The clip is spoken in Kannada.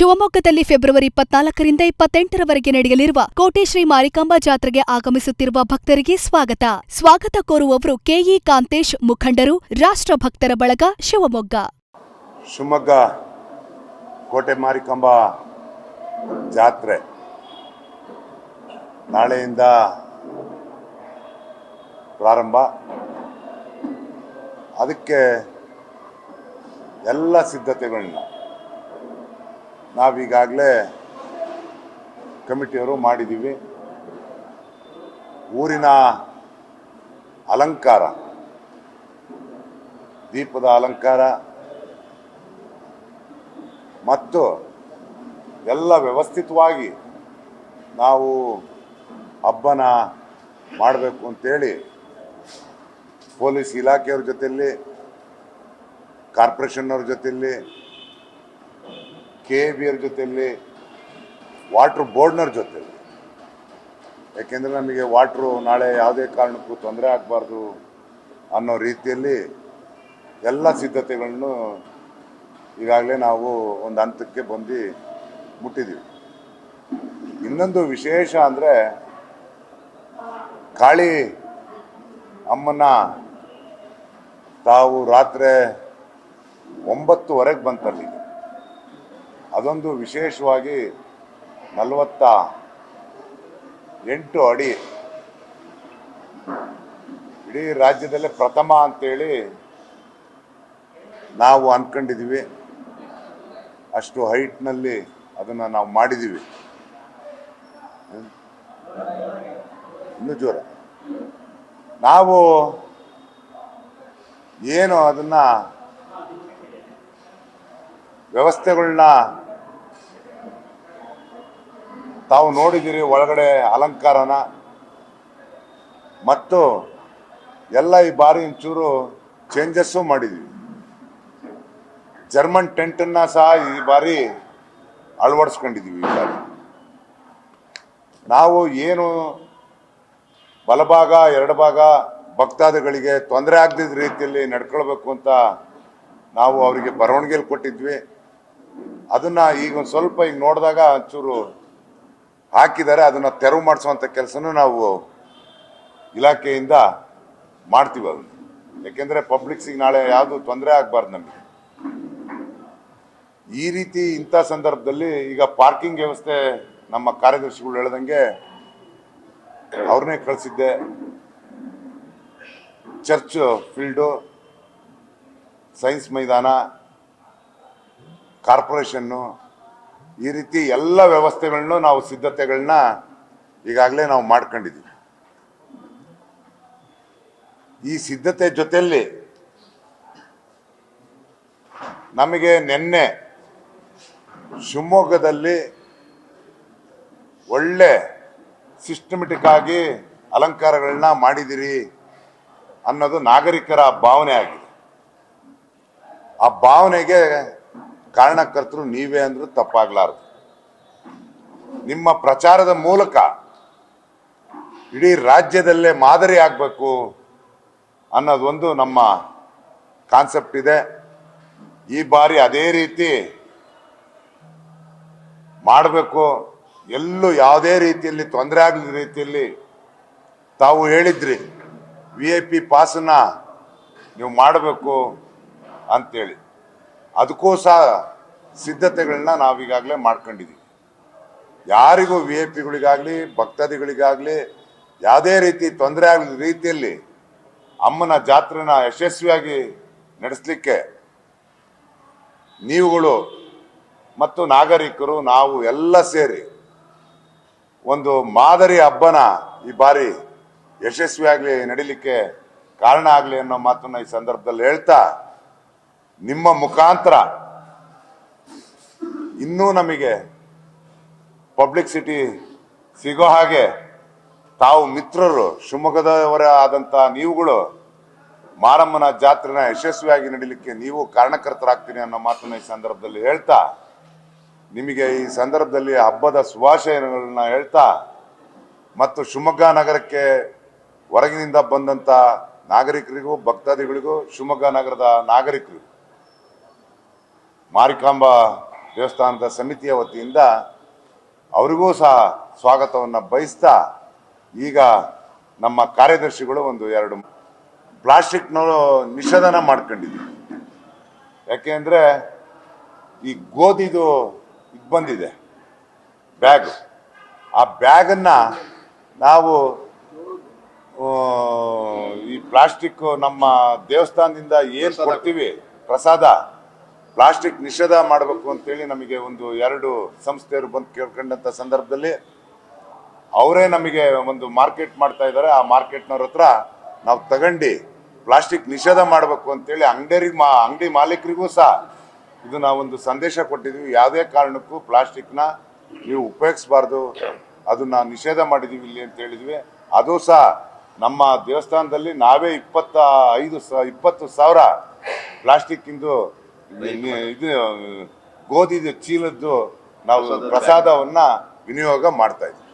ಶಿವಮೊಗ್ಗದಲ್ಲಿ ಫೆಬ್ರವರಿ 24ರಿಂದ 28ರವರೆಗೆ ನಡೆಯಲಿರುವ ಕೋಟೆ ಶ್ರೀ ಮಾರಿಕಾಂಬಾ ಜಾತ್ರೆಗೆ ಆಗಮಿಸುತ್ತಿರುವ ಭಕ್ತರಿಗೆ ಸ್ವಾಗತ ಕೋರುವವರು ಕೆಇ ಕಾಂತೇಶ್, ಮುಖಂಡರು, ರಾಷ್ಟ್ರಭಕ್ತರ ಬಳಗ, ಶಿವಮೊಗ್ಗ. ಶಿವಮೊಗ್ಗ ಕೋಟೆ ಮಾರಿಕಾಂಬಾ ಜಾತ್ರೆ ನಾಳೆಯಿಂದ ಪ್ರಾರಂಭ. ಅದಕ್ಕೆ ಎಲ್ಲ ಸಿದ್ಧತೆಗಳನ್ನ ನಾವೀಗಾಗಲೇ ಕಮಿಟಿಯವರು ಮಾಡಿದ್ದೀವಿ. ಊರಿನ ಅಲಂಕಾರ, ದೀಪದ ಅಲಂಕಾರ ಮತ್ತು ಎಲ್ಲ ವ್ಯವಸ್ಥಿತವಾಗಿ ನಾವು ಹಬ್ಬನ ಮಾಡಬೇಕು ಅಂತೇಳಿ ಪೊಲೀಸ್ ಇಲಾಖೆಯವ್ರ ಜೊತೆಯಲ್ಲಿ, ಕಾರ್ಪೊರೇಷನ್ನವ್ರ ಜೊತೆಯಲ್ಲಿ, KABಯವ್ರ ಜೊತೆಯಲ್ಲಿ, ವಾಟ್ರ್ ಬೋರ್ಡ್ನವ್ರ ಜೊತೆಯಲ್ಲಿ, ಯಾಕೆಂದರೆ ನಮಗೆ ವಾಟ್ರು ನಾಳೆ ಯಾವುದೇ ಕಾರಣಕ್ಕೂ ತೊಂದರೆ ಆಗಬಾರ್ದು ಅನ್ನೋ ರೀತಿಯಲ್ಲಿ ಎಲ್ಲ ಸಿದ್ಧತೆಗಳನ್ನು ಈಗಾಗಲೇ ನಾವು ಒಂದು ಹಂತಕ್ಕೆ ಬಂದು ಮುಟ್ಟಿದ್ದೀವಿ. ಇನ್ನೊಂದು ವಿಶೇಷ ಅಂದರೆ ಕಾಳಿ ಅಮ್ಮನ ತಾವು ರಾತ್ರಿ 9:30ಗೆ ಬಂತಲ್ಲಿ. ಅದೊಂದು ವಿಶೇಷವಾಗಿ 48 ಅಡಿ, ಇಡೀ ರಾಜ್ಯದಲ್ಲೇ ಪ್ರಥಮ ಅಂತೇಳಿ ನಾವು ಅಂದ್ಕೊಂಡಿದ್ದೀವಿ. ಅಷ್ಟು ಹೈಟ್ನಲ್ಲಿ ಅದನ್ನು ನಾವು ಮಾಡಿದ್ದೀವಿ. ಇನ್ನೂ ಜೋರ ನಾವು ಏನು ಅದನ್ನು ವ್ಯವಸ್ಥೆಗಳನ್ನ ತಾವು ನೋಡಿದ್ದೀರಿ. ಒಳಗಡೆ ಅಲಂಕಾರನ ಮತ್ತು ಎಲ್ಲ ಈ ಬಾರಿ ಒಂಚೂರು ಚೇಂಜಸ್ಸು ಮಾಡಿದ್ದೀವಿ. ಜರ್ಮನ್ ಟೆಂಟನ್ನು ಸಹ ಈ ಬಾರಿ ಅಳವಡಿಸ್ಕೊಂಡಿದ್ದೀವಿ. ಈ ಬಾರಿ ನಾವು ಏನು ಬಲಭಾಗ ಎಡಭಾಗ ಭಕ್ತಾದಿಗಳಿಗೆ ತೊಂದರೆ ಆಗದಿದ್ದ ರೀತಿಯಲ್ಲಿ ನಡ್ಕೊಳ್ಬೇಕು ಅಂತ ನಾವು ಅವರಿಗೆ ಬರವಣಿಗೆಯಲ್ಲಿ ಕೊಟ್ಟಿದ್ವಿ. ಅದನ್ನು ಈಗ ಒಂದು ಸ್ವಲ್ಪ ಈಗ ನೋಡಿದಾಗ ಒಂಚೂರು ಹಾಕಿದ್ದಾರೆ. ಅದನ್ನು ತೆರವು ಮಾಡಿಸುವಂಥ ಕೆಲಸನೂ ನಾವು ಇಲಾಖೆಯಿಂದ ಮಾಡ್ತೀವಿ. ಅದನ್ನು ಯಾಕೆಂದರೆ ಪಬ್ಲಿಕ್ಸಿಗೆ ನಾಳೆ ಯಾವುದು ತೊಂದರೆ ಆಗಬಾರ್ದು ನಮಗೆ. ಈ ರೀತಿ ಇಂಥ ಸಂದರ್ಭದಲ್ಲಿ ಈಗ ಪಾರ್ಕಿಂಗ್ ವ್ಯವಸ್ಥೆ ನಮ್ಮ ಕಾರ್ಯದರ್ಶಿಗಳು ಹೇಳ್ದಂಗೆ ಅವ್ರನ್ನೇ ಕಳಿಸಿದ್ದೆ. ಚರ್ಚ್ ಫೀಲ್ಡು, ಸೈನ್ಸ್ ಮೈದಾನ, ಕಾರ್ಪೊರೇಷನ್ನು, ಈ ರೀತಿ ಎಲ್ಲ ವ್ಯವಸ್ಥೆಗಳನ್ನು ನಾವು ಸಿದ್ಧತೆಗಳನ್ನ ಈಗಾಗಲೇ ನಾವು ಮಾಡ್ಕೊಂಡಿದ್ದೀವಿ. ಈ ಸಿದ್ಧತೆ ಜೊತೆಯಲ್ಲಿ ನಮಗೆ ನಿನ್ನೆ ಶಿವಮೊಗ್ಗದಲ್ಲಿ ಒಳ್ಳೆ ಸಿಸ್ಟಮೆಟಿಕ್ ಆಗಿ ಅಲಂಕಾರಗಳನ್ನ ಮಾಡಿದಿರಿ ಅನ್ನೋದು ನಾಗರಿಕರ ಭಾವನೆ ಆಗಿದೆ. ಆ ಭಾವನೆಗೆ ಕಾರಣಕರ್ತರು ನೀವೇ ಅಂದ್ರೂ ತಪ್ಪಾಗಲಾರದು. ನಿಮ್ಮ ಪ್ರಚಾರದ ಮೂಲಕ ಇಡೀ ರಾಜ್ಯದಲ್ಲೇ ಮಾದರಿ ಆಗಬೇಕು ಅನ್ನೋದೊಂದು ನಮ್ಮ ಕಾನ್ಸೆಪ್ಟ್ ಇದೆ. ಈ ಬಾರಿ ಅದೇ ರೀತಿ ಮಾಡಬೇಕು. ಎಲ್ಲೂ ಯಾವುದೇ ರೀತಿಯಲ್ಲಿ ತೊಂದರೆ ಆಗದ ರೀತಿಯಲ್ಲಿ ತಾವು ಹೇಳಿದ್ರಿ VIP ಪಾಸನ್ನ ನೀವು ಮಾಡಬೇಕು ಅಂತೇಳಿ. ಅದಕ್ಕೂ ಸಹ ಸಿದ್ಧತೆಗಳನ್ನ ನಾವೀಗಾಗಲೇ ಮಾಡ್ಕೊಂಡಿದ್ದೀವಿ. ಯಾರಿಗೂ VIPಗಳಿಗಾಗಲಿ ಭಕ್ತಾದಿಗಳಿಗಾಗಲಿ ಯಾವುದೇ ರೀತಿ ತೊಂದರೆ ಆಗದ ರೀತಿಯಲ್ಲಿ ಅಮ್ಮನ ಜಾತ್ರೆನ ಯಶಸ್ವಿಯಾಗಿ ನಡೆಸಲಿಕ್ಕೆ ನೀವುಗಳು ಮತ್ತು ನಾಗರಿಕರು ನಾವು ಎಲ್ಲ ಸೇರಿ ಒಂದು ಮಾದರಿ ಹಬ್ಬನ ಈ ಬಾರಿ ಯಶಸ್ವಿಯಾಗಲಿ ನಡೀಲಿಕ್ಕೆ ಕಾರಣ ಆಗಲಿ ಅನ್ನೋ ಮಾತನ್ನು ಈ ಸಂದರ್ಭದಲ್ಲಿ ಹೇಳ್ತಾ, ನಿಮ್ಮ ಮುಖಾಂತರ ಇನ್ನೂ ನಮಗೆ ಪಬ್ಲಿಸಿಟಿ ಸಿಗೋ ಹಾಗೆ ತಾವು ಮಿತ್ರರು, ಶಿವಮೊಗ್ಗದವರ ಆದಂಥ ನೀವುಗಳು ಮಾರಮ್ಮನ ಜಾತ್ರೆನ ಯಶಸ್ವಿಯಾಗಿ ನಡೀಲಿಕ್ಕೆ ನೀವು ಕಾರಣಕರ್ತರಾಗ್ತೀನಿ ಅನ್ನೋ ಮಾತನ್ನು ಈ ಸಂದರ್ಭದಲ್ಲಿ ಹೇಳ್ತಾ, ನಿಮಗೆ ಈ ಸಂದರ್ಭದಲ್ಲಿ ಹಬ್ಬದ ಶುಭಾಶಯಗಳನ್ನ ಹೇಳ್ತಾ ಮತ್ತು ಶಿವಮೊಗ್ಗ ನಗರಕ್ಕೆ ಹೊರಗಿನಿಂದ ಬಂದಂಥ ನಾಗರಿಕರಿಗೂ ಭಕ್ತಾದಿಗಳಿಗೂ ಶಿವಮೊಗ್ಗ ನಗರದ ನಾಗರಿಕರಿಗೂ ಮಾರಿಕಾಂಬಾ ದೇವಸ್ಥಾನದ ಸಮಿತಿಯ ವತಿಯಿಂದ ಅವರಿಗೂ ಸಹ ಸ್ವಾಗತವನ್ನು ಬಯಸ್ತಾ, ಈಗ ನಮ್ಮ ಕಾರ್ಯದರ್ಶಿಗಳು ಒಂದು 2 ಪ್ಲಾಸ್ಟಿಕ್ನ ನಿಷೇಧನ ಮಾಡ್ಕೊಂಡಿದ್ವಿ. ಯಾಕೆಂದರೆ ಈ ಗೋಧಿದು ಇದು ಬಂದಿದೆ ಬ್ಯಾಗ್, ಆ ಬ್ಯಾಗನ್ನು ನಾವು ಈ ಪ್ಲಾಸ್ಟಿಕ್ ನಮ್ಮ ದೇವಸ್ಥಾನದಿಂದ ಏನು ಕೊಡ್ತೀವಿ ಪ್ರಸಾದ, ಪ್ಲಾಸ್ಟಿಕ್ ನಿಷೇಧ ಮಾಡಬೇಕು ಅಂತೇಳಿ ನಮಗೆ ಒಂದು 2 ಸಂಸ್ಥೆಯವರು ಬಂದು ಕೇಳ್ಕೊಂಡಂಥ ಸಂದರ್ಭದಲ್ಲಿ ಅವರೇ ನಮಗೆ ಒಂದು ಮಾರ್ಕೆಟ್ ಮಾಡ್ತಾ ಇದ್ದಾರೆ. ಆ ಮಾರ್ಕೆಟ್ನವ್ರ ಹತ್ರ ನಾವು ತಗೊಂಡು ಪ್ಲಾಸ್ಟಿಕ್ ನಿಷೇಧ ಮಾಡಬೇಕು ಅಂತೇಳಿ ಅಂಗಡಿ ಮಾಲೀಕರಿಗೂ ಸಹ ಇದು ನಾವೊಂದು ಸಂದೇಶ ಕೊಟ್ಟಿದ್ವಿ. ಯಾವುದೇ ಕಾರಣಕ್ಕೂ ಪ್ಲಾಸ್ಟಿಕ್ನ ನೀವು ಉಪಯೋಗಿಸಬಾರ್ದು, ಅದನ್ನ ನಿಷೇಧ ಮಾಡಿದ್ದೀವಿ ಇಲ್ಲಿ ಅಂತ ಹೇಳಿದ್ವಿ. ಅದು ಸಹ ನಮ್ಮ ದೇವಸ್ಥಾನದಲ್ಲಿ ನಾವೇ 20,000 ಪ್ಲಾಸ್ಟಿಕ್ ಇಂದು ಇದು ಗೋಧಿ ಚೀಲದ್ದು ನಾವು ಪ್ರಸಾದವನ್ನ ವಿನಿಯೋಗ ಮಾಡ್ತಾ ಇದ್ವಿ.